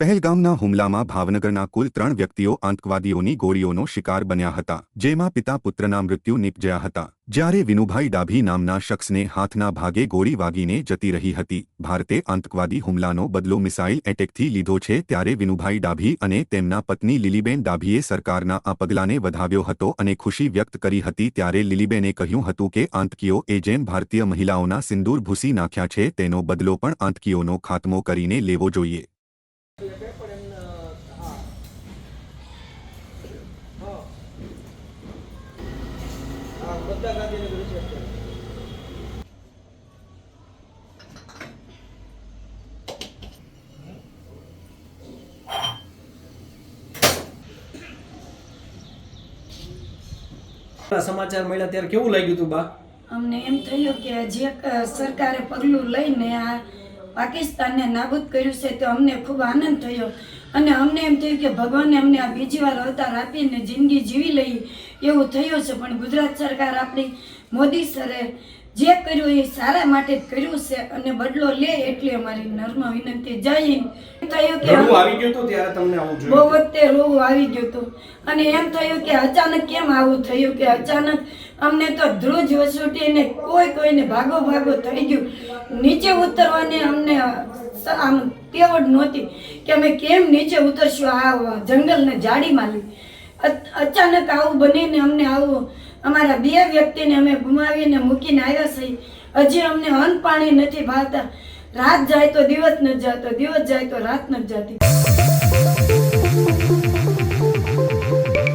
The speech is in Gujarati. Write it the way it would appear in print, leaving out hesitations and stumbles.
પહેલગામના હુમલામાં ભાવનગરના કુલ 3 વ્યક્તિઓ આતંકવાદીઓની ગોળીઓનો શિકાર બન્યા હતા, જેમાં પિતા પુત્રના મૃત્યુ નિપજ્યા હતા, જ્યારે વિનુભાઈ ડાભી નામના શખ્સને હાથના ભાગે ગોળી વાગીને જતી રહી હતી। ભારતે આતંકવાદી હુમલાનો બદલો મિસાઇલ એટેકથી લીધો છે, ત્યારે વિનુભાઈ ડાભી અને તેમના પત્ની લીલીબેન ડાભીએ સરકારના આ પગલાને વધાવ્યો હતો અને ખુશી વ્યક્ત કરી હતી। ત્યારે લીલીબેને કહ્યું હતું કે આતંકીઓએ જેમ ભારતીય મહિલાઓના સિંદૂર ભૂંસી નાખ્યા છે, તેનો બદલો પણ આતંકીઓનો ખાત્મો કરીને લેવો જોઈએ। समाचार મળ્યા ત્યારે કેવું લાગ્યું તું બા? અમને એમ થયું કે જે સરકારે પગલું લઈને આ પાકિસ્તાનને નાબૂદ કર્યું છે તો અમને ખૂબ આનંદ થયો અને અમને એમ થયું કે ભગવાને અમને આ બીજી વાર અવતાર આપીને જિંદગી જીવી લઈ એવું થયું છે। પણ ગુજરાત સરકાર આપણી મોદી સરે જે કર્યું એ સારા માટે જ કર્યું છે અને બદલો લે એટલી અમારી નર્મ વિનંતી। જય હિન્દ। થયું કે રોવું આવી ગયું હતું ત્યારે તમને આવું જોયું? બહુ વખતે રોવું આવી ગયું હતું અને એમ થયું કે અચાનક કેમ આવું થયું કે અચાનક અમને તો ધ્રુજ વસૂટીને કોઈને ભાગો થઈ ગયું। નીચે ઉતરવાની અમને આમ તેવડ નહોતી કે અમે કેમ નીચે ઉતરશું આ જંગલને જાડીમાં લઈ। અચાનક આવું બનીને અમને આવું અમારા 2 વ્યક્તિને અમે ગુમાવીને મૂકીને આવ્યા છીએ। હજી અમને અન્ન પાણી નથી ભાવતા। રાત જાય તો દિવસ નથી જતો, દિવસ જાય તો રાત નથી જતી।